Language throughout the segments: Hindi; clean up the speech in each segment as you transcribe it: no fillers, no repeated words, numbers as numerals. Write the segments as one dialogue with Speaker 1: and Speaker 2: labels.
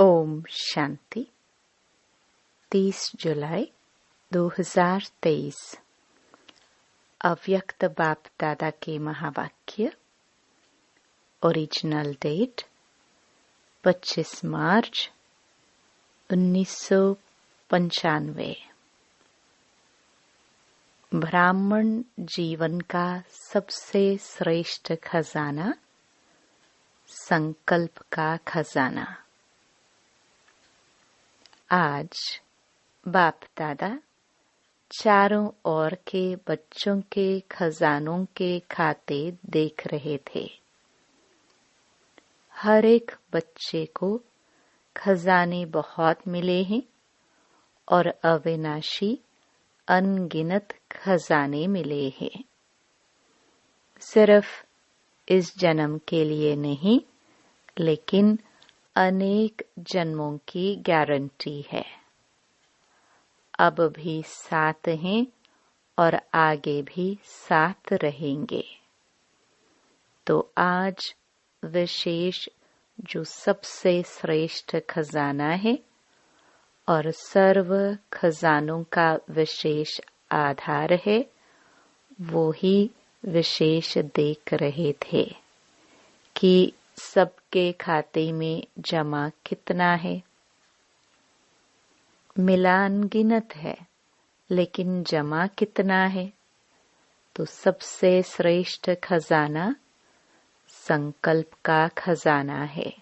Speaker 1: ओम शांति। 30 जुलाई 2023। अव्यक्त बाप दादा के महावाक्य। ओरिजिनल डेट 25 मार्च 1995। ब्राह्मण जीवन का सबसे श्रेष्ठ खजाना संकल्प का खजाना। आज बाप दादा चारों ओर के बच्चों के खजानों के खाते देख रहे थे। हर एक बच्चे को खजाने बहुत मिले हैं और अविनाशी अनगिनत खजाने मिले हैं। सिर्फ इस जन्म के लिए नहीं, लेकिन अनेक जन्मों की गारंटी है। अब भी साथ हैं और आगे भी साथ रहेंगे। तो आज विशेष जो सबसे श्रेष्ठ खजाना है और सर्व खजानों का विशेष आधार है, वो ही विशेष देख रहे थे कि सबके खाते में जमा कितना है। मिला अनगिनत है, लेकिन जमा कितना है? तो सबसे श्रेष्ठ खजाना संकल्प का खजाना है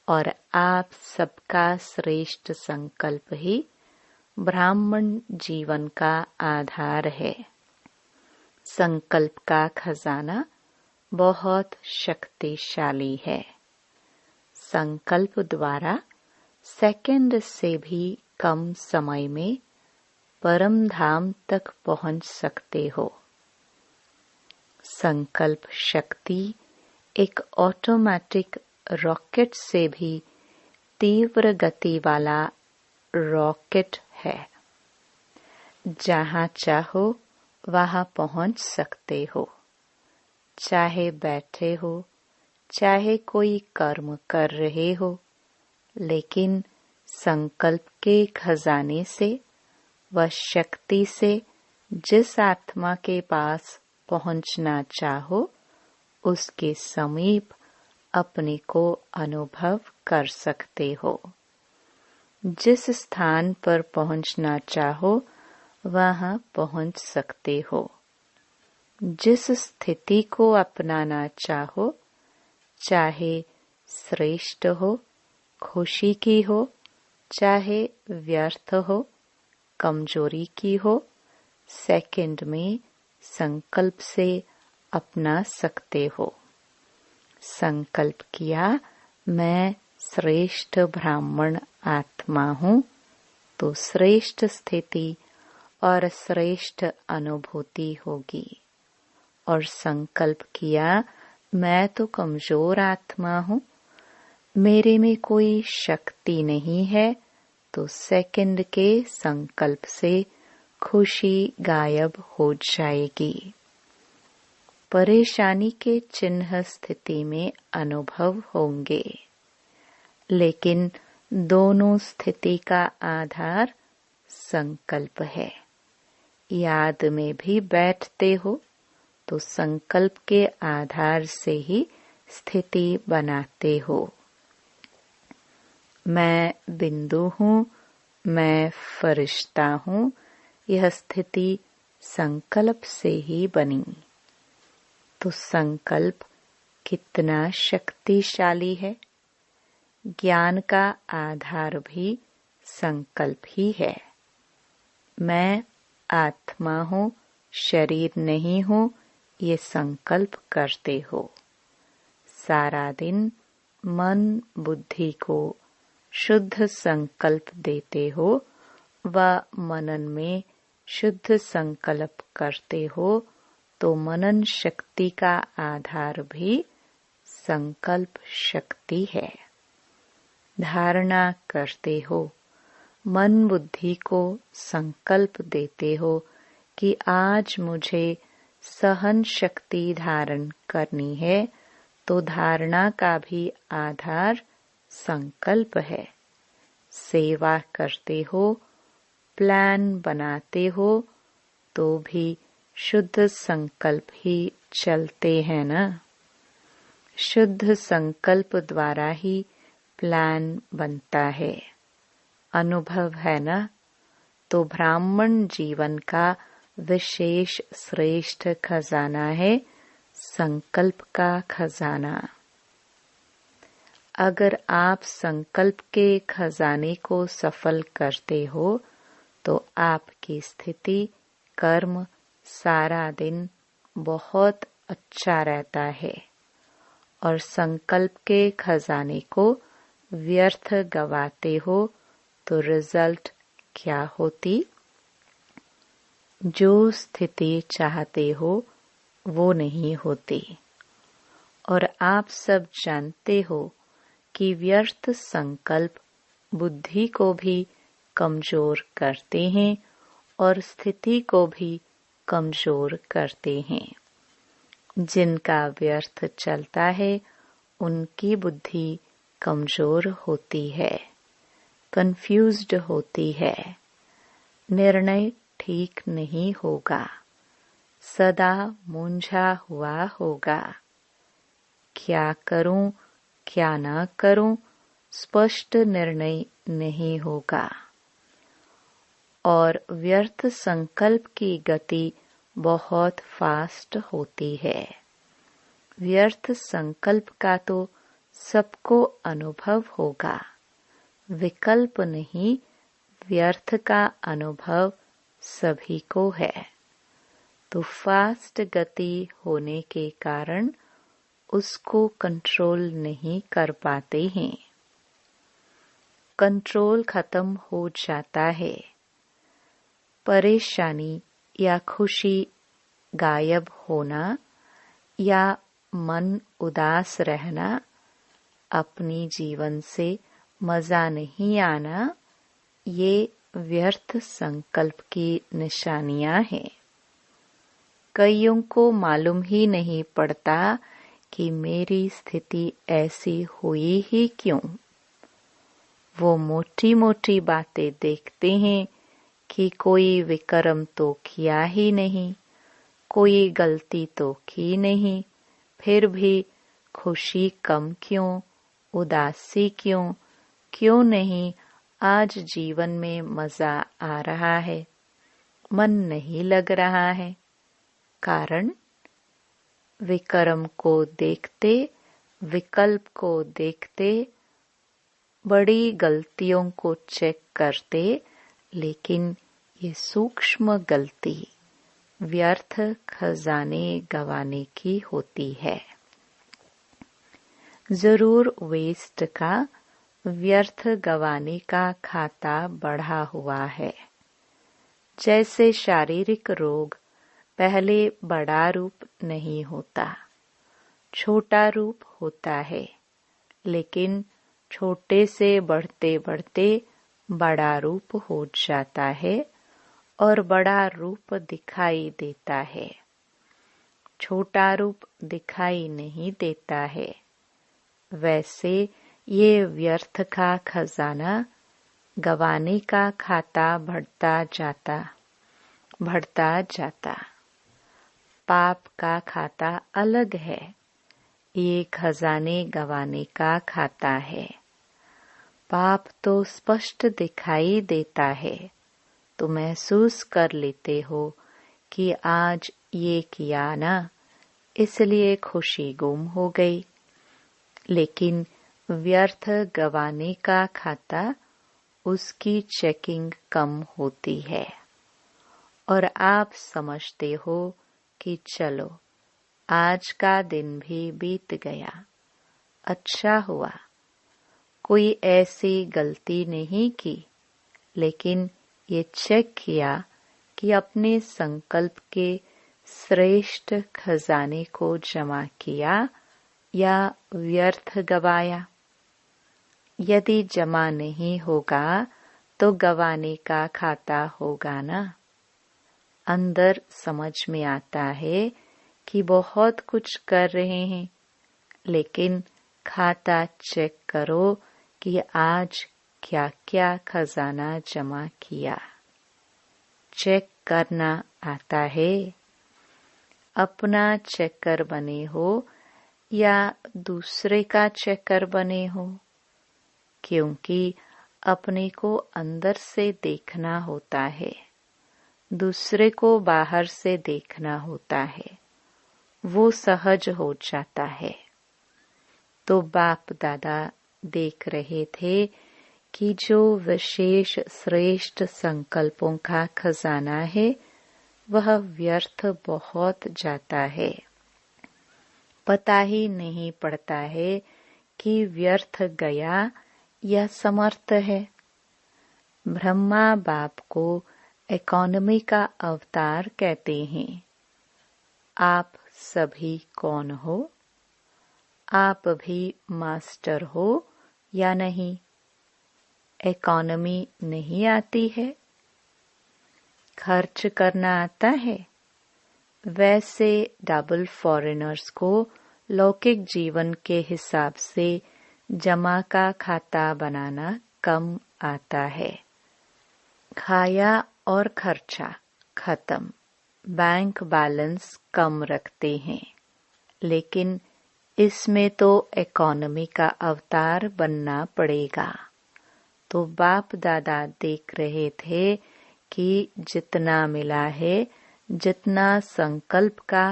Speaker 1: और आप सबका श्रेष्ठ संकल्प ही ब्राह्मण जीवन का आधार है। संकल्प का खजाना बहुत शक्तिशाली है। संकल्प द्वारा सेकंड से भी कम समय में परम धाम तक पहुंच सकते हो। संकल्प शक्ति एक ऑटोमेटिक रॉकेट से भी तीव्र गति वाला रॉकेट है। जहां चाहो वहां पहुंच सकते हो। चाहे बैठे हो, चाहे कोई कर्म कर रहे हो, लेकिन संकल्प के खजाने से व शक्ति से जिस आत्मा के पास पहुंचना चाहो, उसके समीप अपने को अनुभव कर सकते हो। जिस स्थान पर पहुंचना चाहो, वहां पहुंच सकते हो। जिस स्थिति को अपनाना चाहो, चाहे श्रेष्ठ हो, खुशी की हो, चाहे व्यर्थ हो, कमजोरी की हो, सेकंड में संकल्प से अपना सकते हो। संकल्प किया मैं श्रेष्ठ ब्राह्मण आत्मा हूँ, तो श्रेष्ठ स्थिति और श्रेष्ठ अनुभूति होगी। और संकल्प किया मैं तो कमजोर आत्मा हूँ, मेरे में कोई शक्ति नहीं है, तो सेकंड के संकल्प से खुशी गायब हो जाएगी। परेशानी के चिन्ह स्थिति में अनुभव होंगे, लेकिन दोनों स्थिति का आधार संकल्प है। याद में भी बैठते हो तो संकल्प के आधार से ही स्थिति बनाते हो। मैं बिंदु हूँ, मैं फरिश्ता हूँ, यह स्थिति संकल्प से ही बनी। तो संकल्प कितना शक्तिशाली है। ज्ञान का आधार भी संकल्प ही है। मैं आत्मा हूँ, शरीर नहीं हूँ, ये संकल्प करते हो। सारा दिन मन बुद्धि को शुद्ध संकल्प देते हो व मनन में शुद्ध संकल्प करते हो, तो मनन शक्ति का आधार भी संकल्प शक्ति है। धारणा करते हो, मन बुद्धि को संकल्प देते हो कि आज मुझे सहन शक्ति धारण करनी है, तो धारणा का भी आधार संकल्प है। सेवा करते हो, प्लान बनाते हो, तो भी शुद्ध संकल्प ही चलते हैं ना। शुद्ध संकल्प द्वारा ही प्लान बनता है। अनुभव है ना। तो ब्राह्मण जीवन का विशेष श्रेष्ठ खजाना है संकल्प का खजाना। अगर आप संकल्प के खजाने को सफल करते हो तो आपकी स्थिति, कर्म सारा दिन बहुत अच्छा रहता है। और संकल्प के खजाने को व्यर्थ गवाते हो तो रिजल्ट क्या होती? जो स्थिति चाहते हो वो नहीं होती। और आप सब जानते हो कि व्यर्थ संकल्प बुद्धि को भी कमजोर करते हैं और स्थिति को भी कमजोर करते हैं। जिनका व्यर्थ चलता है उनकी बुद्धि कमजोर होती है, कंफ्यूज्ड होती है, निर्णय ठीक नहीं होगा, सदा मूंझा हुआ होगा। क्या करूं, क्या ना करूं, स्पष्ट निर्णय नहीं होगा। और व्यर्थ संकल्प की गति बहुत फास्ट होती है। व्यर्थ संकल्प का तो सबको अनुभव होगा, विकल्प नहीं, व्यर्थ का अनुभव सभी को है। तो फास्ट गति होने के कारण उसको कंट्रोल नहीं कर पाते हैं। कंट्रोल खत्म हो जाता है। परेशानी या खुशी गायब होना या मन उदास रहना, अपनी जीवन से मजा नहीं आना, ये व्यर्थ संकल्प की निशानियां हैं। कईयों को मालूम ही नहीं पड़ता कि मेरी स्थिति ऐसी हुई ही क्यों। वो मोटी मोटी बातें देखते हैं कि कोई विकर्म तो किया ही नहीं, कोई गलती तो की नहीं, फिर भी खुशी कम क्यों, उदासी क्यों, क्यों नहीं आज जीवन में मजा आ रहा है, मन नहीं लग रहा है। कारण विकर्म को देखते, विकल्प को देखते, बड़ी गलतियों को चेक करते, लेकिन ये सूक्ष्म गलती व्यर्थ खजाने गंवाने की होती है। जरूर वेस्ट का, व्यर्थ गंवाने का खाता बढ़ा हुआ है। जैसे शारीरिक रोग पहले बड़ा रूप नहीं होता, छोटा रूप होता है, लेकिन छोटे से बढ़ते बढ़ते बड़ा रूप हो जाता है और बड़ा रूप दिखाई देता है। छोटा रूप दिखाई नहीं देता है। वैसे ये व्यर्थ का खजाना गंवाने का खाता बढ़ता जाता। पाप का खाता अलग है, ये खजाने गंवाने का खाता है। पाप तो स्पष्ट दिखाई देता है, तो महसूस कर लेते हो कि आज ये किया ना, इसलिए खुशी गुम हो गई। लेकिन व्यर्थ गंवाने का खाता, उसकी चेकिंग कम होती है और आप समझते हो कि चलो आज का दिन भी बीत गया, अच्छा हुआ, कोई ऐसी गलती नहीं की, लेकिन ये चेक किया कि अपने संकल्प के श्रेष्ठ खजाने को जमा किया या व्यर्थ गवाया। यदि जमा नहीं होगा तो गंवाने का खाता होगा ना। अंदर समझ में आता है कि बहुत कुछ कर रहे हैं, लेकिन खाता चेक करो कि आज क्या क्या खजाना जमा किया। चेक करना आता है? अपना चेकर बने हो या दूसरे का चेकर बने हो? क्योंकि अपने को अंदर से देखना होता है, दूसरे को बाहर से देखना होता है, वो सहज हो जाता है। तो बाप दादा देख रहे थे कि जो विशेष श्रेष्ठ संकल्पों का खजाना है वह व्यर्थ बहुत जाता है। पता ही नहीं पड़ता है कि व्यर्थ गया या समर्थ है। ब्रह्मा बाप को इकोनॉमी का अवतार कहते हैं। आप सभी कौन हो? आप भी मास्टर हो या नहीं? इकोनॉमी नहीं आती है? खर्च करना आता है? वैसे डबल फॉरेनर्स को लौकिक जीवन के हिसाब से जमा का खाता बनाना कम आता है। खाया और खर्चा खत्म, बैंक बैलेंस कम रखते हैं। लेकिन इसमें तो इकोनॉमी का अवतार बनना पड़ेगा। तो बाप दादा देख रहे थे कि जितना मिला है, जितना संकल्प का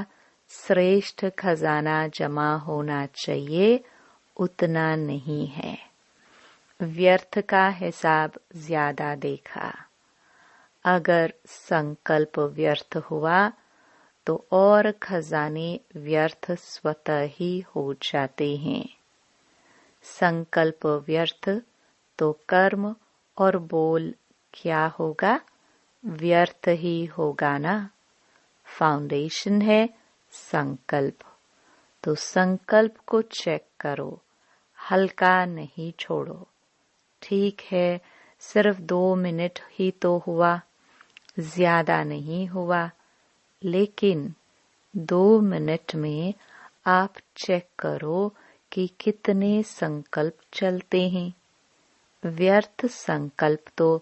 Speaker 1: श्रेष्ठ खजाना जमा होना चाहिए उतना नहीं है। व्यर्थ का हिसाब ज्यादा देखा। अगर संकल्प व्यर्थ हुआ तो और खजाने व्यर्थ स्वतः ही हो जाते हैं। संकल्प व्यर्थ तो कर्म और बोल क्या होगा? व्यर्थ ही होगा ना। फाउंडेशन है संकल्प। तो संकल्प को चेक करो, हल्का नहीं छोड़ो। ठीक है, सिर्फ 2 मिनट ही तो हुआ, ज्यादा नहीं हुआ, लेकिन 2 मिनट में आप चेक करो कि कितने संकल्प चलते हैं। व्यर्थ संकल्प तो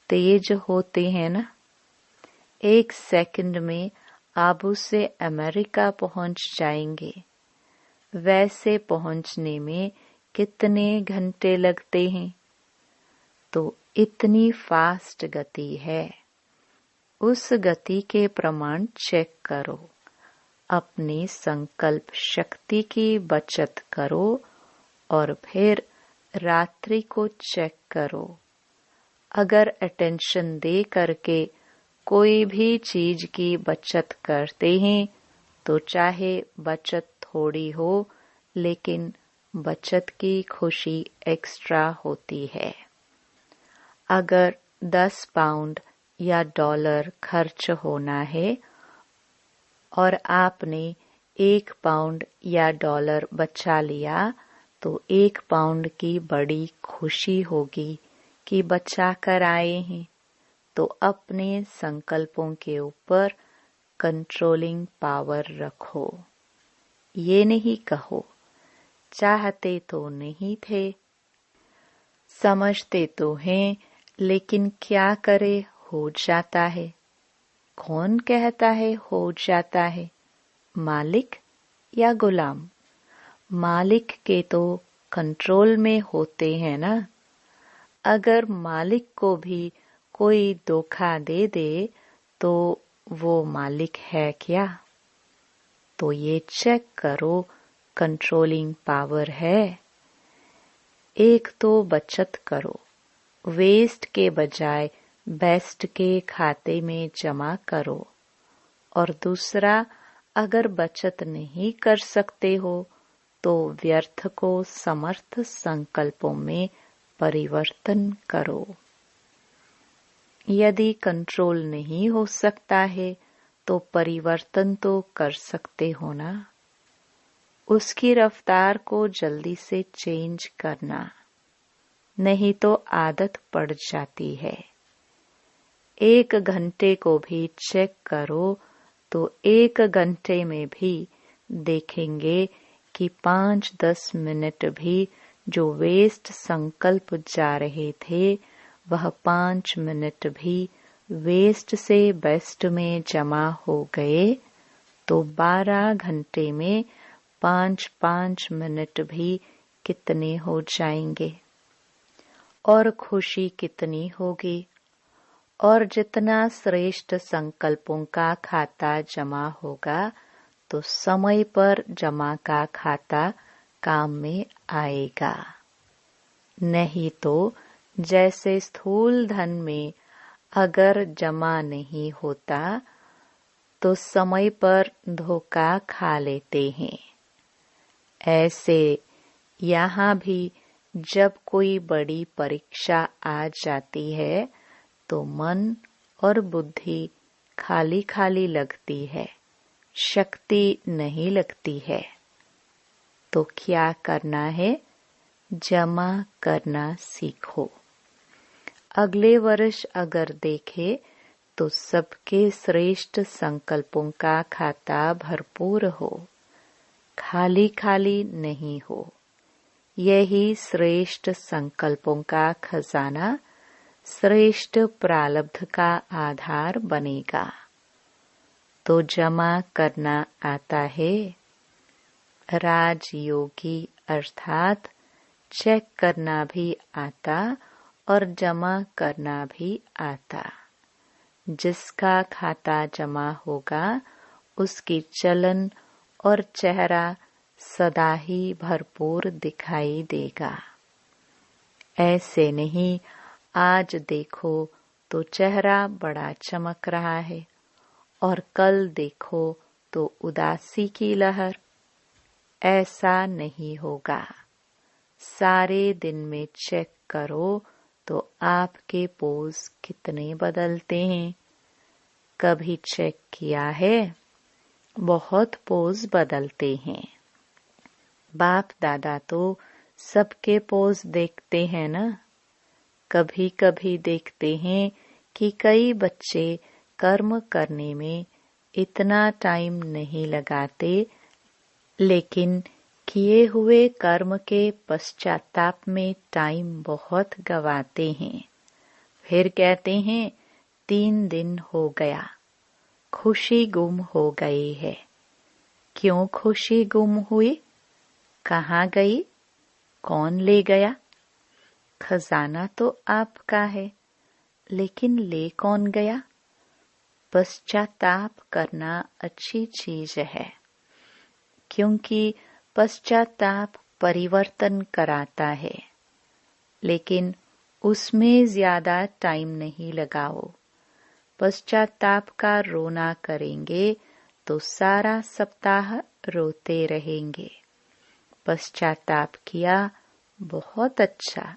Speaker 1: तेज होते हैं ना। 1 सेकंड में आबू से अमेरिका पहुंच जाएंगे। वैसे पहुंचने में कितने घंटे लगते हैं? तो इतनी फास्ट गति है। उस गति के प्रमाण चेक करो। अपनी संकल्प शक्ति की बचत करो और फिर रात्रि को चेक करो। अगर अटेंशन दे करके कोई भी चीज की बचत करते हैं तो चाहे बचत थोड़ी हो, लेकिन बचत की खुशी एक्स्ट्रा होती है। अगर 10 पाउंड या डॉलर खर्च होना है और आपने 1 पाउंड या डॉलर बचा लिया तो 1 पाउंड की बड़ी खुशी होगी कि बचा कर आए हैं। तो अपने संकल्पों के ऊपर कंट्रोलिंग पावर रखो। ये नहीं कहो चाहते तो नहीं थे, समझते तो हैं, लेकिन क्या करे हो जाता है। कौन कहता है हो जाता है? मालिक या गुलाम? मालिक के तो कंट्रोल में होते हैं ना। अगर मालिक को भी कोई धोखा दे दे तो वो मालिक है क्या? तो ये चेक करो कंट्रोलिंग पावर है। एक तो बचत करो, वेस्ट के बजाय बेस्ट के खाते में जमा करो। और दूसरा, अगर बचत नहीं कर सकते हो तो व्यर्थ को समर्थ संकल्पों में परिवर्तन करो। यदि कंट्रोल नहीं हो सकता है तो परिवर्तन तो कर सकते हो ना। उसकी रफ्तार को जल्दी से चेंज करना, नहीं तो आदत पड़ जाती है। 1 घंटे को भी चेक करो तो 1 घंटे में भी देखेंगे कि 5-10 मिनट भी जो वेस्ट संकल्प जा रहे थे वह 5 मिनट भी वेस्ट से बेस्ट में जमा हो गए तो 12 घंटे में 5-5 मिनट भी कितने हो जाएंगे और खुशी कितनी होगी। और जितना श्रेष्ठ संकल्पों का खाता जमा होगा तो समय पर जमा का खाता काम में आएगा। नहीं तो जैसे स्थूल धन में अगर जमा नहीं होता तो समय पर धोखा खा लेते हैं। ऐसे यहाँ भी जब कोई बड़ी परीक्षा आ जाती है तो मन और बुद्धि खाली खाली लगती है, शक्ति नहीं लगती है। तो क्या करना है? जमा करना सीखो। अगले वर्ष अगर देखे तो सबके श्रेष्ठ संकल्पों का खाता भरपूर हो, खाली खाली नहीं हो। यही श्रेष्ठ संकल्पों का खजाना श्रेष्ठ प्रारब्ध का आधार बनेगा। तो जमा करना आता है। राजयोगी अर्थात चेक करना भी आता और जमा करना भी आता। जिसका खाता जमा होगा उसकी चलन और चेहरा सदा ही भरपूर दिखाई देगा। ऐसे नहीं आज देखो तो चेहरा बड़ा चमक रहा है और कल देखो तो उदासी की लहर। ऐसा नहीं होगा। सारे दिन में चेक करो तो आपके पोज कितने बदलते हैं। कभी चेक किया है? बहुत पोज बदलते हैं। बाप दादा तो सबके पोज देखते हैं ना। कभी कभी देखते हैं कि कई बच्चे कर्म करने में इतना टाइम नहीं लगाते, लेकिन किए हुए कर्म के पश्चाताप में टाइम बहुत गवाते हैं। फिर कहते हैं 3 दिन हो गया, खुशी गुम हो गई है। क्यों खुशी गुम हुई? कहाँ गई? कौन ले गया? खजाना तो आपका है, लेकिन ले कौन गया? पश्चाताप करना अच्छी चीज है, क्योंकि पश्चाताप परिवर्तन कराता है। लेकिन उसमें ज्यादा टाइम नहीं लगाओ। पश्चाताप का रोना करेंगे तो सारा सप्ताह रोते रहेंगे। पश्चाताप किया बहुत अच्छा,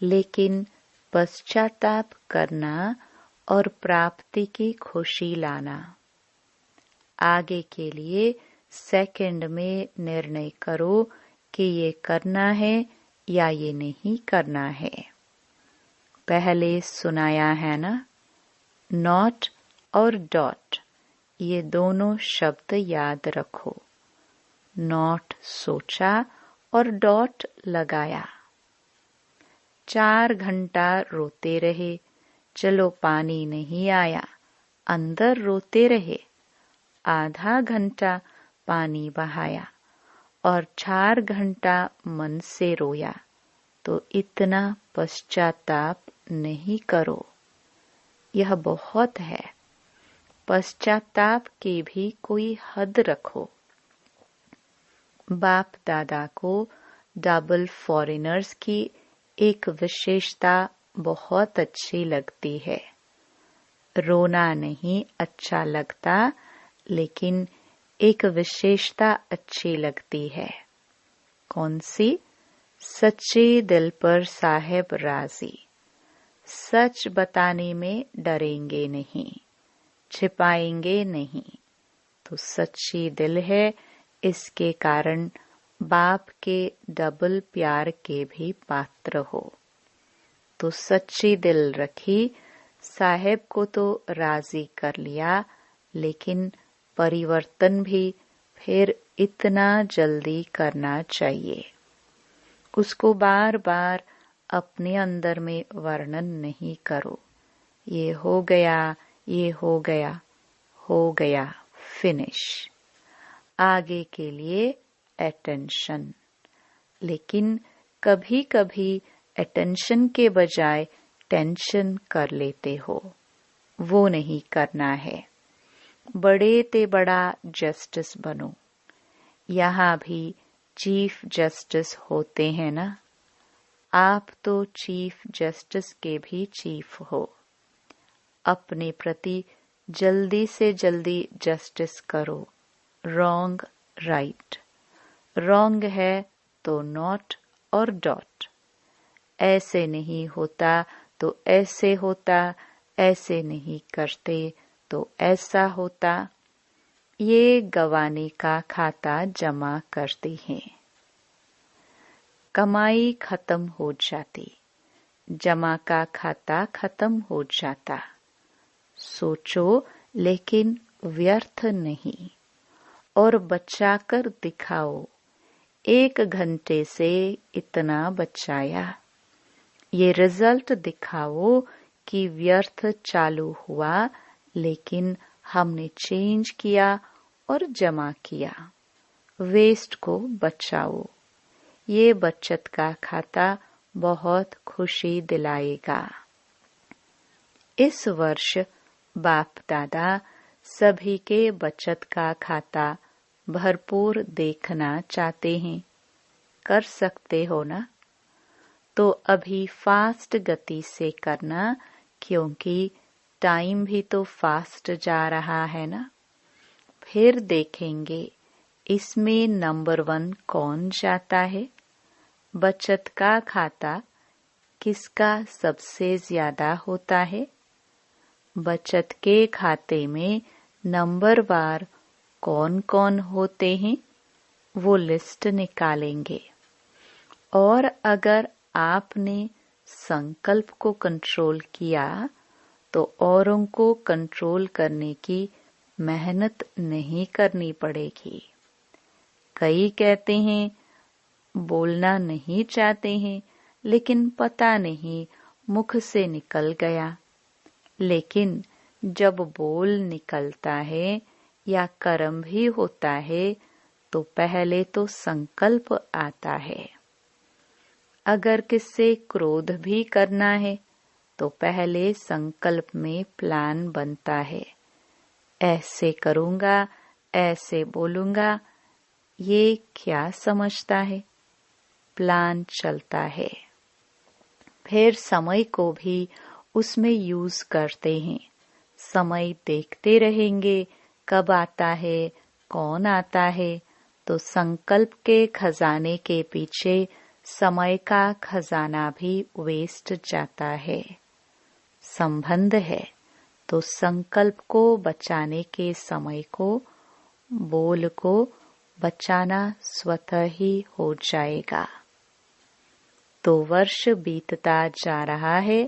Speaker 1: लेकिन पश्चाताप करना और प्राप्ति की खुशी लाना। आगे के लिए सेकंड में निर्णय करो कि ये करना है या ये नहीं करना है। पहले सुनाया है ना, नॉट और डॉट, ये दोनों शब्द याद रखो। नॉट सोचा और डॉट लगाया। 4 घंटा रोते रहे, चलो पानी नहीं आया, अंदर रोते रहे। आधा घंटा पानी बहाया और 4 घंटा मन से रोया, तो इतना पश्चाताप नहीं करो। यह बहुत है। पश्चाताप की भी कोई हद रखो। बाप दादा को डबल फॉरेनर्स की एक विशेषता बहुत अच्छी लगती है। रोना नहीं अच्छा लगता, लेकिन एक विशेषता अच्छी लगती है। कौन सी? सच्चे दिल पर साहेब राजी। सच बताने में डरेंगे नहीं, छिपाएंगे नहीं। तो सच्ची दिल है, इसके कारण बाप के डबल प्यार के भी पात्र हो। तो सच्ची दिल रखी, साहेब को तो राजी कर लिया, लेकिन परिवर्तन भी फिर इतना जल्दी करना चाहिए। उसको बार बार अपने अंदर में वर्णन नहीं करो। ये हो गया, ये हो गया, हो गया, फिनिश। आगे के लिए अटेंशन। लेकिन कभी कभी अटेंशन के बजाय टेंशन कर लेते हो, वो नहीं करना है। बड़े ते बड़ा जस्टिस बनो। यहाँ भी चीफ जस्टिस होते हैं ना, आप तो चीफ जस्टिस के भी चीफ हो। अपने प्रति जल्दी से जल्दी जस्टिस करो। रॉन्ग राइट, रॉन्ग है तो नॉट और डॉट। ऐसे नहीं होता तो ऐसे होता, ऐसे नहीं करते तो ऐसा होता। ये गंवाने का खाता जमा करते हैं। कमाई खत्म हो जाती, जमा का खाता खत्म हो जाता। सोचो लेकिन व्यर्थ नहीं, और बचा कर दिखाओ। 1 घंटे से इतना बचाया, ये रिजल्ट दिखाओ कि व्यर्थ चालू हुआ, लेकिन हमने चेंज किया और जमा किया। वेस्ट को बचाओ। ये बचत का खाता बहुत खुशी दिलाएगा। इस वर्ष बाप दादा सभी के बचत का खाता भरपूर देखना चाहते हैं। कर सकते हो ना? तो अभी फास्ट गति से करना, क्योंकि टाइम भी तो फास्ट जा रहा है ना। फिर देखेंगे इसमें नंबर 1 कौन जाता है। बचत का खाता किसका सबसे ज्यादा होता है? बचत के खाते में नंबरवार कौन कौन होते हैं, वो लिस्ट निकालेंगे। और अगर आपने संकल्प को कंट्रोल किया तो औरों को कंट्रोल करने की मेहनत नहीं करनी पड़ेगी। कई कहते हैं बोलना नहीं चाहते हैं, लेकिन पता नहीं मुख से निकल गया। लेकिन जब बोल निकलता है या कर्म भी होता है तो पहले तो संकल्प आता है। अगर किससे क्रोध भी करना है तो पहले संकल्प में प्लान बनता है। ऐसे करूंगा, ऐसे बोलूंगा। ये क्या समझता है? प्लान चलता है। फिर समय को भी उसमें यूज करते हैं। समय देखते रहेंगे कब आता है, कौन आता है। तो संकल्प के खजाने के पीछे समय का खजाना भी वेस्ट जाता है। संबंध है तो संकल्प को बचाने के समय को, बोल को बचाना स्वतः ही हो जाएगा। तो वर्ष बीतता जा रहा है।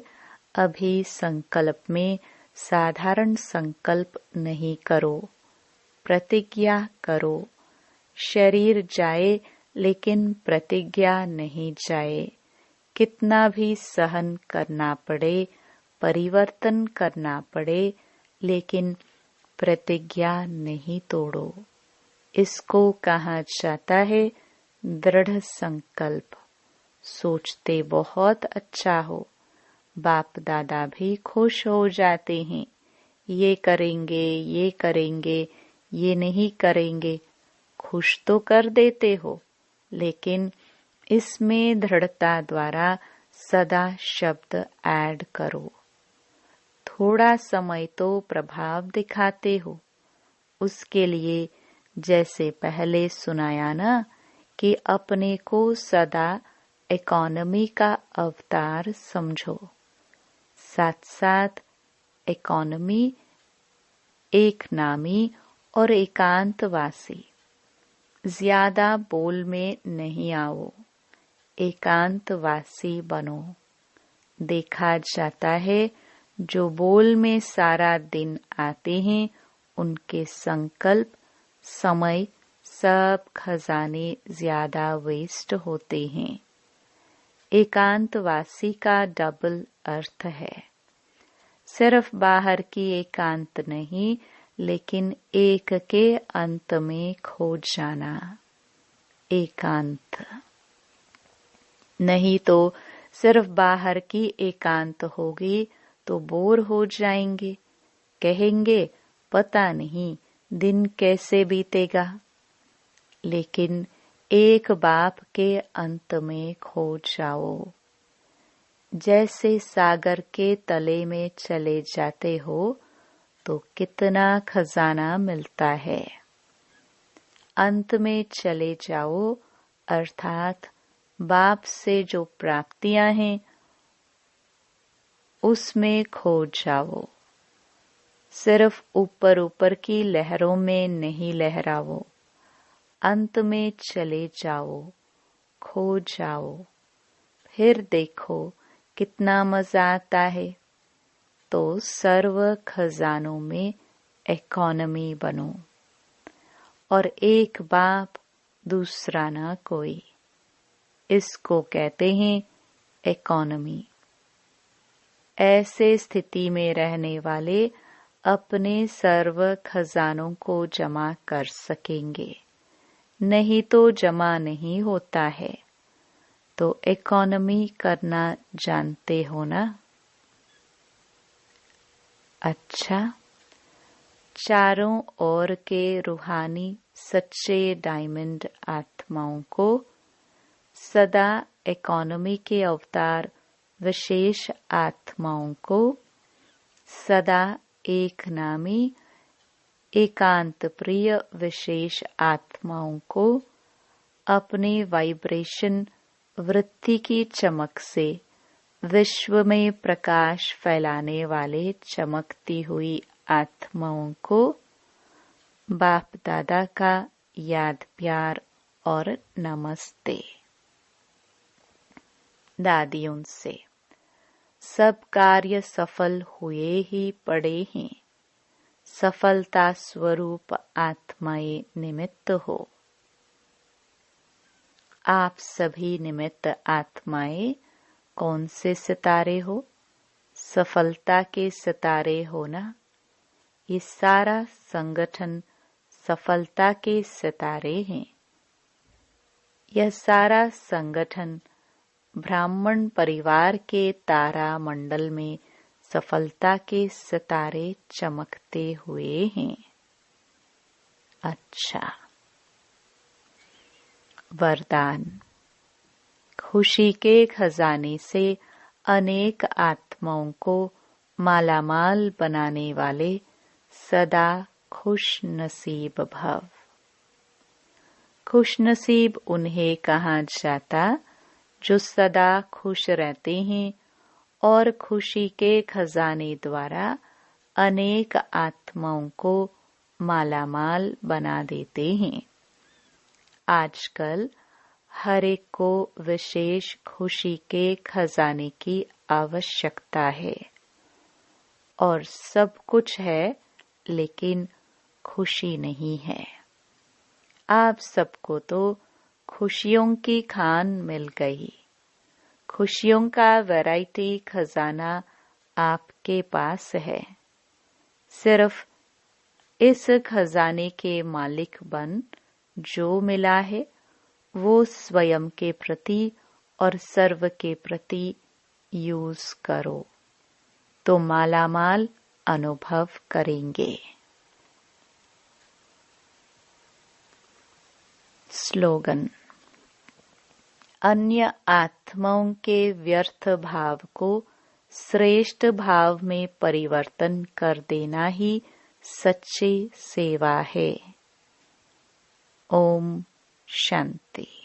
Speaker 1: अभी संकल्प में साधारण संकल्प नहीं करो, प्रतिज्ञा करो। शरीर जाए लेकिन प्रतिज्ञा नहीं जाए। कितना भी सहन करना पड़े, परिवर्तन करना पड़े, लेकिन प्रतिज्ञा नहीं तोड़ो। इसको कहा जाता है दृढ़ संकल्प। सोचते बहुत अच्छा हो, बाप दादा भी खुश हो जाते हैं। ये करेंगे, ये करेंगे, ये नहीं करेंगे। खुश तो कर देते हो, लेकिन इसमें दृढ़ता द्वारा सदा शब्द ऐड करो। थोड़ा समय तो प्रभाव दिखाते हो। उसके लिए जैसे पहले सुनाया ना कि अपने को सदा इकोनॉमी का अवतार समझो। साथ साथ इकोनॉमी, एक नामी और एकांतवासी। ज्यादा बोल में नहीं आओ, एकांतवासी बनो। देखा जाता है जो बोल में सारा दिन आते हैं उनके संकल्प, समय, सब खजाने ज्यादा वेस्ट होते हैं। एकांतवासी का डबल अर्थ है। सिर्फ बाहर की एकांत नहीं, लेकिन एक के अंत में खो जाना एकांत। नहीं तो सिर्फ बाहर की एकांत होगी तो बोर हो जाएंगे, कहेंगे पता नहीं दिन कैसे बीतेगा। लेकिन एक बाप के अंत में खो जाओ। जैसे सागर के तले में चले जाते हो तो कितना खजाना मिलता है। अंत में चले जाओ, अर्थात बाप से जो प्राप्तियां हैं उसमें खो जाओ। सिर्फ ऊपर ऊपर की लहरों में नहीं लहराओ, अंत में चले जाओ, खो जाओ। फिर देखो कितना मजा आता है। तो सर्व खजानों में इकोनॉमी बनो, और एक बाप दूसरा ना कोई। इसको कहते हैं इकोनॉमी। ऐसे स्थिति में रहने वाले अपने सर्व खजानों को जमा कर सकेंगे, नहीं तो जमा नहीं होता है। तो इकोनॉमी करना जानते हो ना? अच्छा, चारों ओर के रूहानी सच्चे डायमंड आत्माओं को सदा इकोनॉमी के अवतार विशेष आत्माओं को सदा एक नामी एकांत प्रिय विशेष आत्माओं को अपने वाइब्रेशन वृत्ति की चमक से विश्व में प्रकाश फैलाने वाले चमकती हुई आत्माओं को बाप दादा का याद प्यार और नमस्ते। दादियों से सब कार्य सफल हुए ही पड़े हैं। सफलता स्वरूप आत्माएं निमित्त हो। आप सभी निमित्त आत्माएं कौन से सितारे हो? सफलता के सितारे हो ना? ये सारा संगठन सफलता के सितारे हैं। यह सारा संगठन ब्राह्मण परिवार के तारा मंडल में सफलता के सितारे चमकते हुए हैं। अच्छा, वरदान। खुशी के खजाने से अनेक आत्माओं को मालामाल बनाने वाले सदा खुश नसीब भव। खुश नसीब उन्हें कहा जाता जो सदा खुश रहते हैं और खुशी के खजाने द्वारा अनेक आत्माओं को मालामाल बना देते हैं। आजकल हर एक को विशेष खुशी के खजाने की आवश्यकता है, और सब कुछ है लेकिन खुशी नहीं है। आप सबको तो खुशियों की खान मिल गई। खुशियों का वैरायटी खजाना आपके पास है। सिर्फ इस खजाने के मालिक बन जो मिला है वो स्वयं के प्रति और सर्व के प्रति यूज करो तो मालामाल अनुभव करेंगे। स्लोगन। अन्य आत्माओं के व्यर्थ भाव को श्रेष्ठ भाव में परिवर्तन कर देना ही सच्ची सेवा है। ओम शांति।